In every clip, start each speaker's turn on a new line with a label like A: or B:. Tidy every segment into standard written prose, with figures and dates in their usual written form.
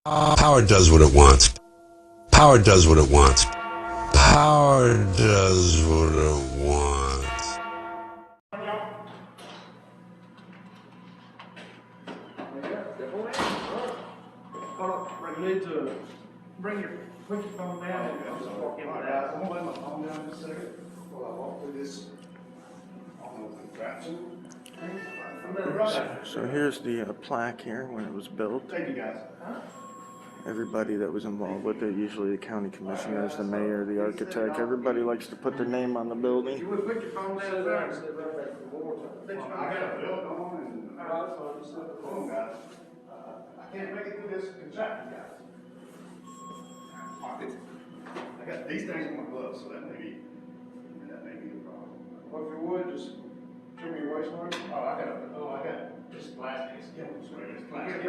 A: Power does what it wants. Power does what it wants. Power does what it wants.
B: You need to bring your, put your phone down and just walk in with that. I'm gonna lay my phone down just a second while I walk through this. I don't know if it's traction.
C: So here's the plaque here when it was built.
B: Thank you guys.
C: Everybody that was involved with it, usually the county commissioners, the mayor, the architect, everybody likes to put their name on the building.
B: You would put your phone down there and sit right back from the board. I got a bill going and, oh, guys. I can't make it through this contraction, guys. I got these things in my gloves, so that may be a problem. Well, if you would, just show me your waistline. I got this plastic. It's plastic.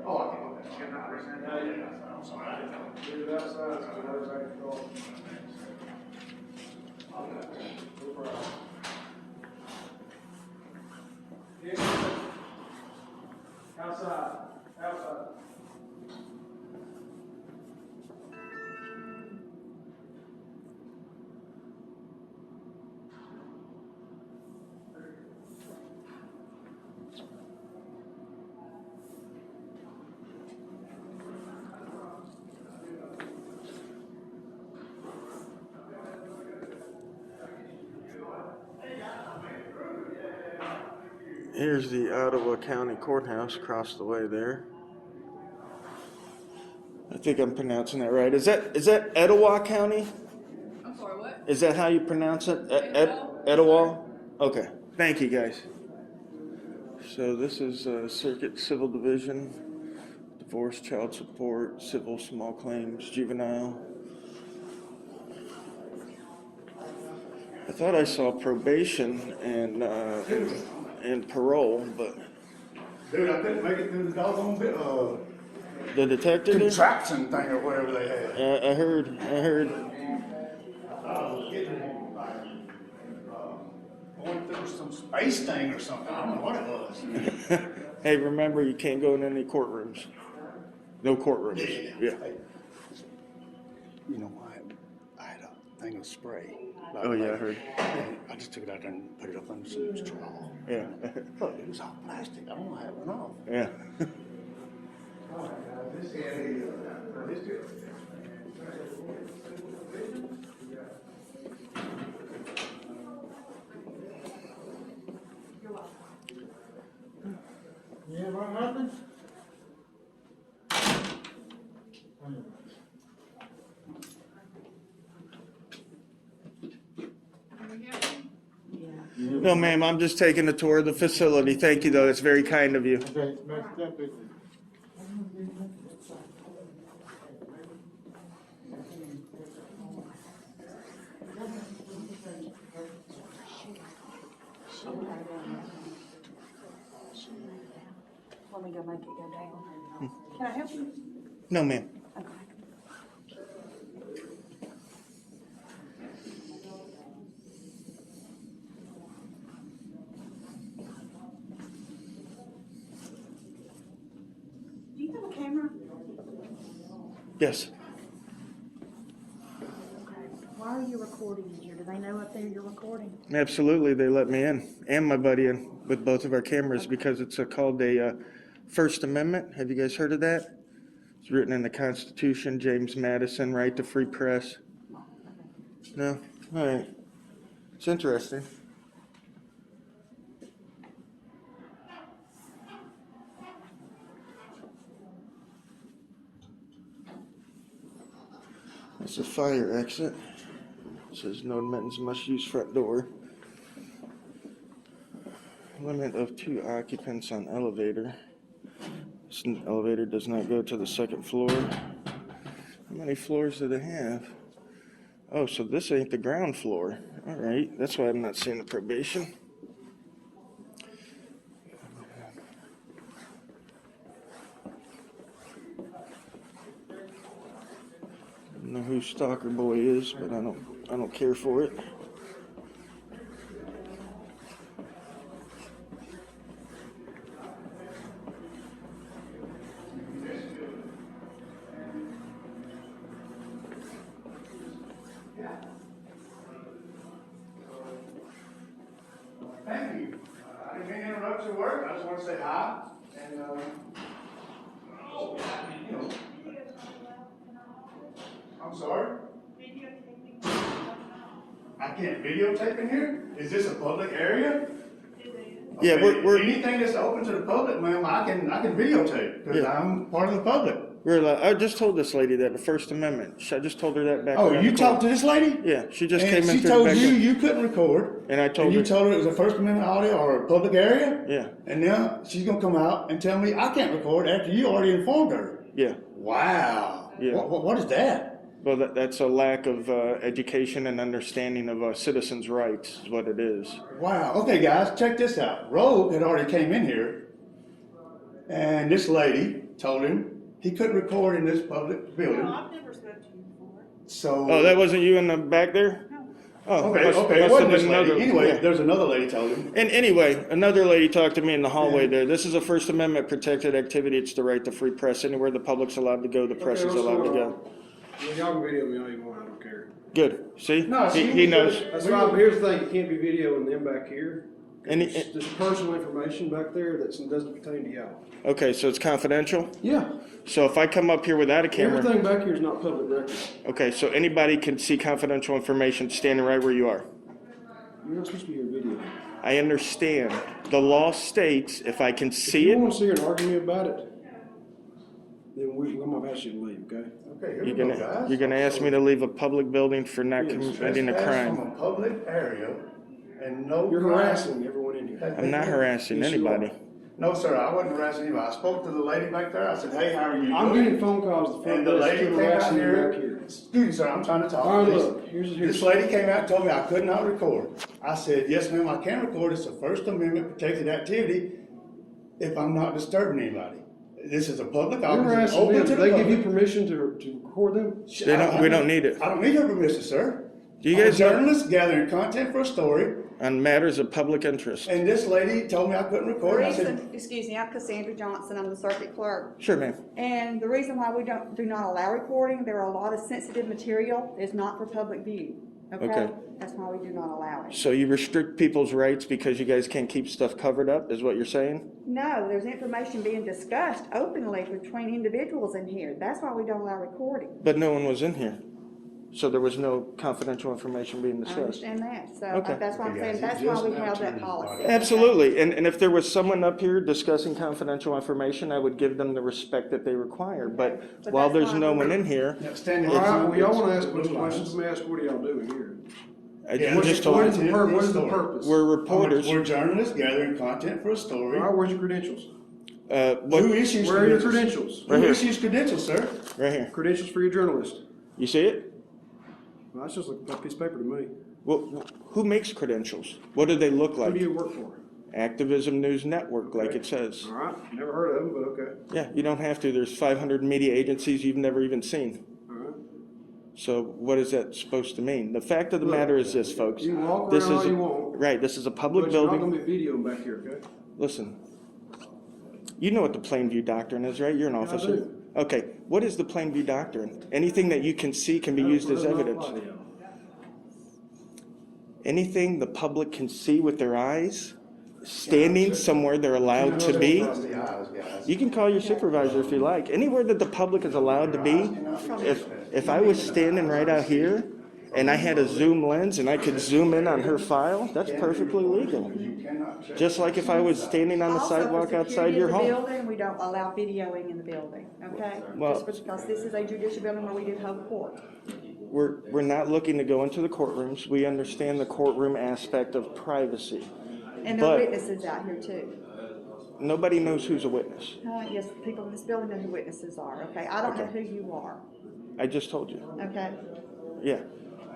B: Oh, I can look at it. I'm sorry, I didn't know. Leave it outside, so where's that control? No problem. Outside.
C: Here's the Ottawa County Courthouse across the way there. I think I'm pronouncing that right. Is that Etowah County?
D: I'm sorry, what?
C: Is that how you pronounce it? Etowah? Okay. Thank you, guys. So this is Circuit Civil Division, Divorce, Child Support, Civil, Small Claims, Juvenile. I thought I saw probation and parole, but
B: Dude, I couldn't make it through the doggone bit,
C: the detective did?
B: contraption thing or whatever they had.
C: I heard.
B: I was getting, going through some space thing or something. I don't know what it was.
C: Hey, remember, you can't go in any courtrooms. No courtrooms. Yeah.
B: You know, I had a thing of spray.
C: Oh, yeah, I heard.
B: I just took it out there and put it up under some straw.
C: Yeah.
B: Look, it was all plastic. I don't know how it went off.
C: Yeah.
B: Yeah, what happened?
C: No, ma'am, I'm just taking a tour of the facility. Thank you, though. That's very kind of you.
B: Okay, next step is.
D: Let me go make it go down. Can I help you?
C: No, ma'am.
D: Okay. Do you have a camera?
C: Yes.
D: Okay. Why are you recording in here? Do they know up there you're recording?
C: Absolutely. They let me in and my buddy in with both of our cameras because it's called a First Amendment. Have you guys heard of that? It's written in the Constitution, James Madison, right to free press. No? All right. It's interesting. That's a fire exit. It says no admittance, must use front door. Limit of 2 occupants on elevator. This elevator does not go to the second floor. How many floors do they have? Oh, so this ain't the ground floor. All right, that's why I'm not seeing the probation. I don't know who Stalker Boy is, but I don't care for it.
B: wanted to say hi, and, you know, I'm sorry? I can't videotape in here? Is this a public area?
C: Yeah,
B: Okay,
C: we're
B: anything that's open to the public, ma'am, I can videotape, because
C: Yeah.
B: I'm part of the public.
C: I just told this lady that the First Amendment. I just told her that back.
B: Oh,
C: around
B: you
C: the
B: talked to
C: corner.
B: this lady?
C: Yeah, she just
B: And
C: came in
B: she
C: through the
B: told
C: back
B: you
C: door.
B: you couldn't record.
C: And I told
B: you
C: her-
B: told her it was a First Amendment audio or a public area?
C: Yeah.
B: And now she's gonna come out and tell me I can't record after you already informed her.
C: Yeah.
B: Wow.
C: Yeah.
B: What is that?
C: Well, that's a lack of education and understanding of citizens' rights is what it is.
B: Wow. Okay, guys, check this out. Rogue had already came in here, and this lady told him he couldn't record in this public building.
E: No, I've never spoken to you before.
B: So.
C: Oh, that wasn't you in the back there?
E: No.
C: Oh,
B: Okay,
C: must
B: it
C: have
B: wasn't
C: been
B: this lady.
C: another.
B: Anyway,
C: Yeah.
B: there's another lady told him.
C: And anyway, another lady talked to me in the hallway
B: Yeah.
C: there. This is a First Amendment protected activity. It's the right to free press. Anywhere the public's allowed to go, the press is allowed to go.
F: Well, y'all can video me all you want, I don't care.
C: Good. See?
B: No, see,
C: he knows.
F: That's right, but here's the thing, you can't be videoing them back here.
C: And
F: It's just personal information back there that doesn't pertain to y'all.
C: okay, so it's confidential?
F: Yeah,
C: So if I come up here without a camera,
F: everything back here is not public record.
C: okay, so anybody can see confidential information standing right where you are.
F: You're not supposed to be here videoing.
C: I understand. The law states if I can
F: If
C: see
F: you
C: it,
F: want to sit here and argue with me about it, then I'm gonna ask you to leave, okay?
B: Okay, here
C: you're
B: we go,
C: gonna
B: guys.
C: you're gonna ask me to leave a public building for not
F: Yes.
C: committing a
B: Trespass
C: crime.
B: from a public area and no.
F: You're
B: crime
F: harassing everyone in here.
B: has
C: I'm
B: been
C: not
B: committed.
C: harassing
F: Yes, you
C: anybody.
B: No, sir, I wasn't harassing anybody. I spoke to the lady back there. I said, hey, how are you doing?
F: I'm getting phone calls at the front
B: And the
F: desk
B: lady
F: to
B: came out
F: harassing you back
B: here.
F: here.
B: Excuse me, sir, I'm trying to talk.
F: All right,
B: please.
F: look, here's
B: This lady came out and told me I could not record. I said, yes, ma'am, I can record. It's a First Amendment protected activity if I'm not disturbing anybody. This is a public
F: You're
B: office. It's
F: harassing
B: open
F: them.
B: to
F: Do
B: the
F: they give you
B: public.
F: permission to record them?
C: We don't need it.
B: I don't need her permission, sir.
C: Do you
B: I'm a
C: guys know
B: journalist gathering content for a story,
C: on matters of public interest?
B: and this lady told me I couldn't record. I said,
E: Excuse me, I'm Cassandra Johnson, I'm the circuit clerk.
C: Sure, ma'am.
E: And the reason why we do not allow recording, there are a lot of sensitive material is not for public view,
C: Okay.
E: okay? That's why we do not allow it.
C: So you restrict people's rights because you guys can't keep stuff covered up, is what you're saying?
E: No, there's information being discussed openly between individuals in here. That's why we don't allow recording.
C: But no one was in here. So there was no confidential information being
E: I
C: discussed.
E: understand that, so
C: Okay.
E: that's why I'm
B: Okay,
E: saying,
B: guys,
E: that's
B: you
E: why
B: just
E: we
B: now
E: have that
B: turned
E: policy.
B: the
C: Absolutely. And if there was someone up here discussing confidential information, I would give them the respect that they require. But
E: But
C: while
E: that's
C: there's
E: fine.
C: no one in here,
B: yeah, standing.
F: All right, well, y'all wanna ask
B: Blue
F: questions,
B: lines.
F: let me ask, what are y'all doing here?
C: I
B: Yeah,
C: just
F: What
C: told
F: is
C: you,
F: the what is the purpose?
C: we're
B: We're
C: reporters.
B: journalists gathering content for a story.
F: All right, where's your credentials?
B: Who issues
F: Where are your
B: credentials?
F: credentials?
C: Right
B: Who
C: here.
B: issues credentials, sir?
C: Right here.
F: Credentials for your journalist?
C: You see it?
F: Well, that's just like a piece of paper to me.
C: Well, who makes credentials? What do they look
F: Who
C: like?
F: do you work for?
C: Activism News Network, like
F: Okay.
C: it says.
F: All right, never heard of them, but okay.
C: Yeah, you don't have to. There's 500 media agencies you've never even seen.
F: All right.
C: So what is that supposed to mean? The fact of the
F: Look,
C: matter is this, folks.
F: You can walk
C: This
F: around all
C: is
F: you want,
C: right. This is a public
F: but you're not
C: building.
F: gonna be videoing back here, okay?
C: Listen, you know what the Plainview Doctrine is, right? You're an
F: I
C: officer.
F: do.
C: Okay, what is the Plainview Doctrine? Anything that you can see can be used as evidence. Anything the public can see with their eyes, standing somewhere they're allowed to be.
B: Across the aisles, guys.
C: You can call your supervisor if you like. Anywhere that the public is allowed to be. If I was standing right out here and I had a zoom lens and I could zoom in on her file, that's perfectly legal.
B: You cannot check.
C: Just like if I was standing on the
E: Also, for
C: sidewalk outside
E: security
C: your
E: of the
C: home.
E: building, we don't allow videoing in the building, okay?
C: Well-
E: Just because this is a judicial building where we do hold court.
C: We're not looking to go into the courtrooms. We understand the courtroom aspect of privacy.
E: And there are
C: But-
E: witnesses out here too.
C: Nobody knows who's a witness.
E: Yes, people in this building know who witnesses are, okay? I don't know
C: Okay.
E: who you are,
C: I just told you.
E: okay?
C: Yeah,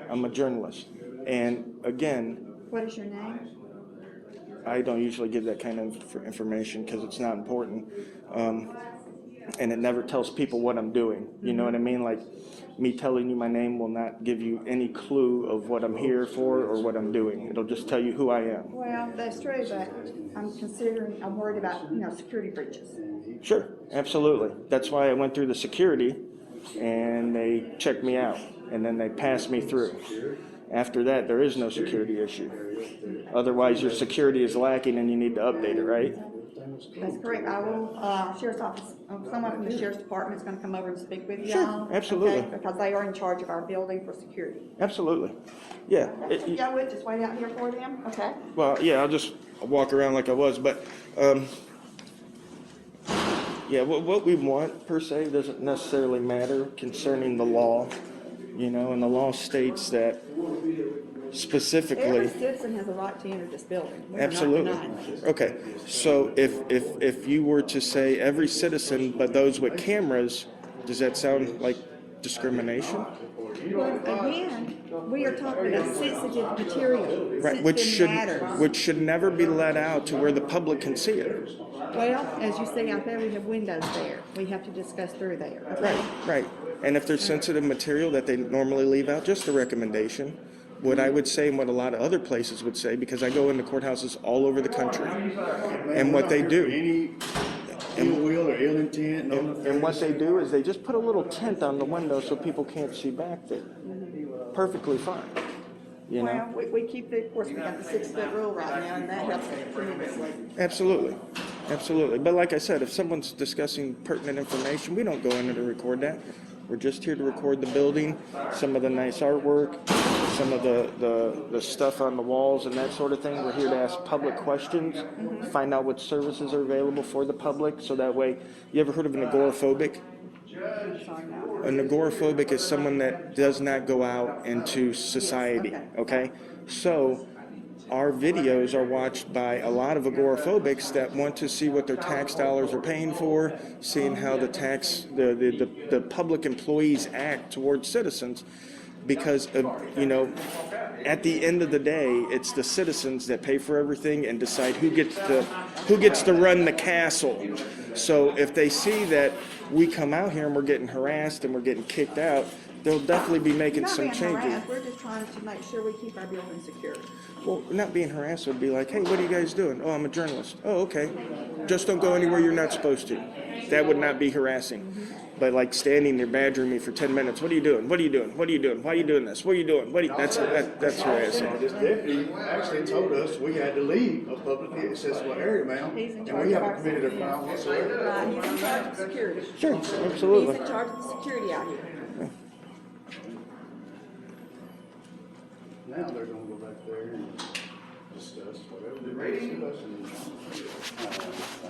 C: I'm a journalist. And again,
E: What is your name?
C: I don't usually give that kind of information because it's not important. And it never tells people what I'm doing. You know what I mean? Like me telling you my name will not give you any clue of what I'm here for or what I'm doing. It'll just tell you who I am.
E: Well, that's true, but I'm worried about, security breaches.
C: Sure, absolutely. That's why I went through the security and they checked me out and then they passed me through. After that, there is no security issue. Otherwise, your security is lacking and you need to update it, right?
F: everything was cool.
E: That's correct. I will, sheriff's office, someone from the sheriff's department is gonna come over and speak with
C: Sure,
E: y'all.
C: absolutely.
E: Okay, because they are in charge of our building for security.
C: Absolutely. Yeah.
E: Okay, so y'all would just wait out here for them, okay?
C: Well, yeah, I'll just walk around like I was, but, yeah, what we want per se doesn't necessarily matter concerning the law, and the law states that specifically.
E: Every citizen has a right to enter this building. We are not
C: Absolutely.
E: denying that.
C: Okay, so if you were to say every citizen, but those with cameras, does that sound like discrimination?
E: Well, again, we are talking about sensitive material,
C: Right,
E: sensitive matters.
C: which should never be let out to where the public can see it.
E: Well, as you see out there, we have windows there. We have to discuss through there, okay?
C: Right. And if there's sensitive material that they normally leave out, just a recommendation. What I would say and what a lot of other places would say, because I go into courthouses all over the country, and what they do.
B: Any ill will or ill intent, no.
C: And what they do is they just put a little tent on the window so people can't see back there. Perfectly fine,
E: Well, we keep the, of course, we got the 6-foot rule right now, and that helps us tremendously.
C: Absolutely. But like I said, if someone's discussing pertinent information, we don't go in there to record that. We're just here to record the building, some of the nice artwork, some of the stuff on the walls and that sort of thing. We're here to ask public questions, find out what services are available for the public, so that way, you ever heard of an agoraphobic? An agoraphobic is someone that does not go out into society, okay? So, our videos are watched by a lot of agoraphobics that want to see what their tax dollars are paying for, seeing how the public employees act towards citizens, because at the end of the day, it's the citizens that pay for everything and decide who gets to run the castle. So if they see that we come out here and we're getting harassed and we're getting kicked out, they'll definitely be making
E: Not
C: some
E: being
C: changes.
E: harassed, we're just trying to make sure we keep our building secure.
C: Well, not being harassed would be like, hey, what are you guys doing? Oh, I'm a journalist. Oh, okay. Just don't go anywhere you're not supposed to. That would not be harassing. But like standing there badgering me for 10 minutes, what are you doing? What are you doing? What are you doing? Why are you doing this? What are you doing? That's harassing.
B: This deputy actually told us we had to leave a publicly accessible area, ma'am,
E: He's in
B: and
E: charge
B: we
E: of
B: haven't
E: our
B: committed a crime whatsoever.
E: Right, he's in charge of security.
C: Sure,
E: He's
C: absolutely.
E: in charge of the security out here.
B: Now they're gonna go back there and discuss whatever they're discussing.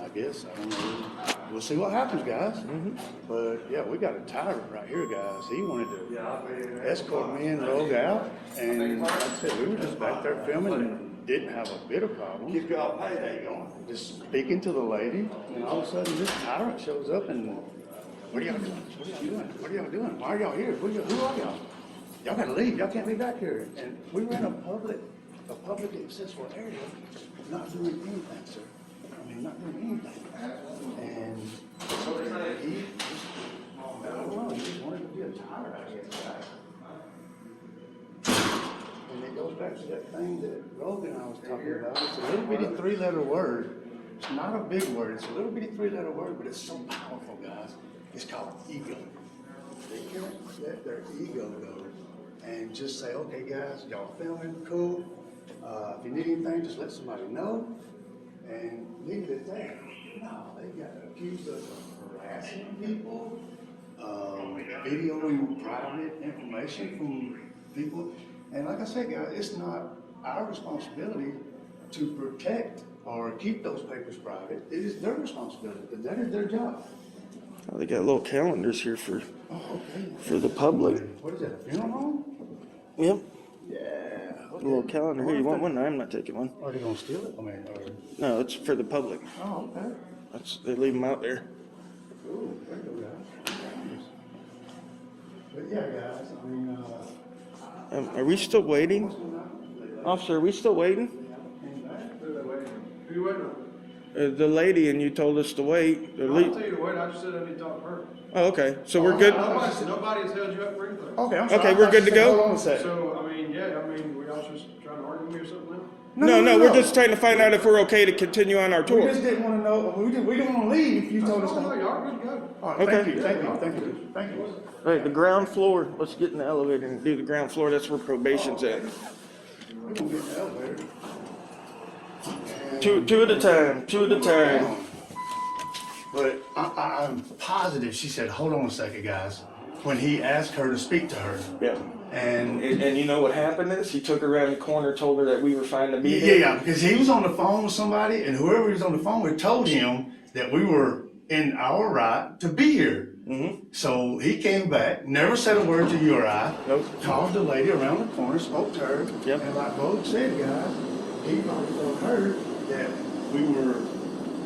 B: I guess, I don't know. We'll see what happens, guys. But yeah, we got a tyrant right here, guys. He wanted to escort me and rogue out. And like I said, we were just back there filming and didn't have a bit of problem. Keep y'all going. Just speaking to the lady, and all of a sudden this tyrant shows up and, what are y'all doing? What are y'all doing? What are y'all doing? Why are y'all here? Who are y'all? Y'all gotta leave. Y'all can't be back here. And we were in a publicly accessible area, not doing anything, sir. I mean, not doing anything. And he just, I don't know, he just wanted to be a tyrant, I guess. And it goes back to that thing that Rogan and I was talking about. It's a little bitty 3-letter word. It's not a big word. It's a little bitty 3-letter word, but it's so powerful, guys. It's called ego. They can't let their ego go and just say, okay, guys, y'all filming, cool. If you need anything, just let somebody know and leave it there. No, they got accused us of harassing people, videoing private information from people. And like I said, guys, it's not our responsibility to protect or keep those papers private. It is their responsibility, because that is their job.
C: Oh, they got little calendars here for the public.
B: What is that, a funeral home?
C: Yep.
B: Yeah.
C: A little calendar here. You want one? No, I'm not taking one.
B: Are they gonna steal it? I mean,
C: No, it's for the public.
B: oh, okay.
C: They leave them out there.
B: Ooh, there you go, guys. But yeah, guys, I mean,
C: Are we still waiting? Officer, are we still waiting?
F: Who you waiting on?
C: The lady, and you told us to wait.
F: I didn't tell you to wait, I just said I need to talk to her.
C: Oh, okay. So we're good?
F: Nobody has held you up for anything.
B: okay, I'm sorry.
C: Okay, we're good to go?
B: Hold on a second.
F: So, I mean, we all just trying to argue with me or something now?
C: No, we're just trying to find out if we're okay to continue on our
B: We
C: tour.
B: just didn't wanna know, we didn't wanna leave if you told us
F: Oh, no,
B: to.
F: y'all good to go.
B: All right, thank
C: Okay.
B: you, thank you.
C: All right, the ground floor. Let's get in the elevator and do the ground floor. That's where probation's at.
B: We're gonna get in the elevator.
C: Two at a time.
B: But I'm positive she said, hold on a second, guys, when he asked her to speak to her.
C: Yeah.
B: And
C: And you know what happened is he took her around the corner, told her that we were fine to be
B: yeah,
C: there.
B: yeah, because he was on the phone with somebody, and whoever was on the phone with told him that we were in our right to be here.
C: Mm-hmm.
B: So he came back, never said a word to you or I.
C: Nope.
B: Called the lady around the corner, spoke to her.
C: Yep.
B: And like both said, guys, he probably told her that we were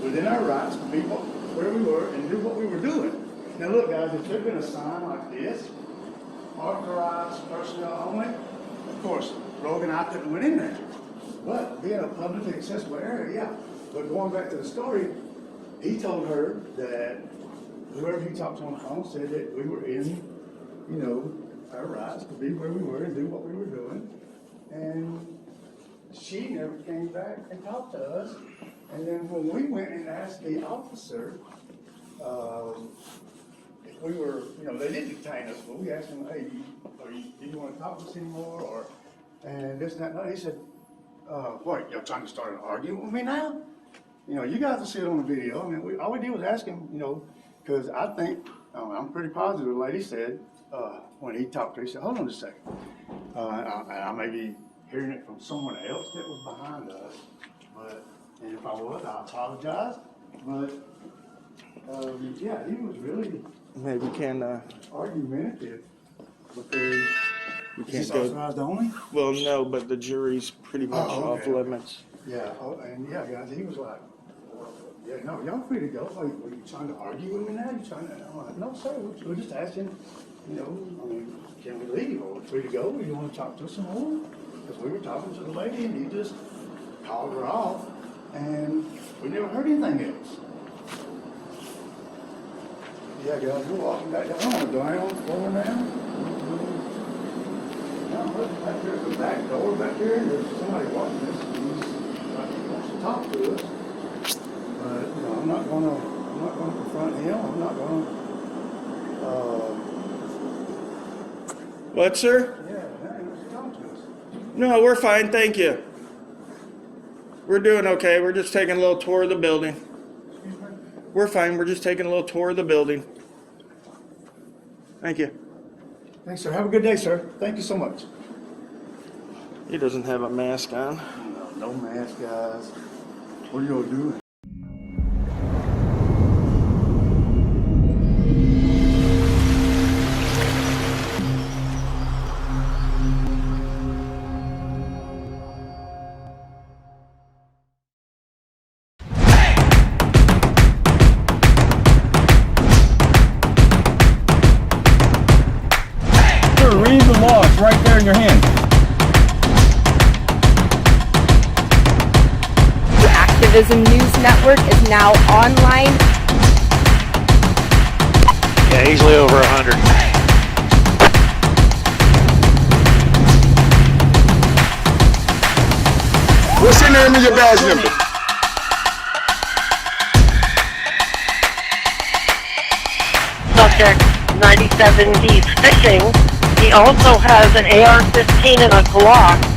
B: within our rights to be where we were and do what we were doing. Now look, guys, if there'd been a sign like this, authorized personnel only, of course, Rogue and I couldn't went in there. But being a publicly accessible area, yeah. But going back to the story, he told her that whoever he talked to on the phone said that we were in, you know, our rights to be where we were and do what we were doing. And she never came back and talked to us. And then when we went and asked the officer, if we were, you know, they didn't detain us, but we asked him, hey, do you want to talk to us anymore? Or, and this and that. No, he said, what, you're trying to start an argument with me now? You know, you guys will see it on the video. I mean, all we did was ask him, you know, because I think, I'm pretty positive the lady said, when he talked to her, he said, hold on just a second. And I may be hearing it from someone else that was behind us, but, and if I was, I apologize. But, yeah, he was really
C: Maybe we can,
B: argumentative because
C: we
B: is
C: can't
B: this
C: go.
B: authorized only?
C: Well, no, but the jury's pretty much
B: Oh,
C: off
B: okay.
C: limits.
B: Yeah, and yeah, guys, he was like, yeah, no, y'all free to go. Are you trying to argue with me now? You trying to? I'm like, no, sir. We're just asking. You know, I mean, can we leave? Are we free to go? Or you want to talk to us some more? Because we were talking to the lady, and he just called her off, and we never heard anything else. Yeah, guys, we're walking back down. I don't want to go down, floor now. Now, look back there, the back door back there, and there's somebody watching this. He wants to talk to us. But, you know, I'm not gonna confront him. I'm not gonna,
C: What, sir?
B: yeah, he wants to talk to us.
C: No, we're fine, thank you. We're doing okay. We're just taking a little tour of the building.
B: Excuse me?
C: We're fine. We're just taking a little tour of the building. Thank you.
B: Thanks, sir. Have a good day, sir. Thank you so much.
C: He doesn't have a mask on.
B: No mask, guys. What are you gonna do?
G: Read the law. It's right there in your hand.
H: The Activism News Network is now online.
G: Yeah, easily over 100.
I: What's your name and your badge number?
J: Subject 97, he's fishing. He also has an AR-15 and a Glock.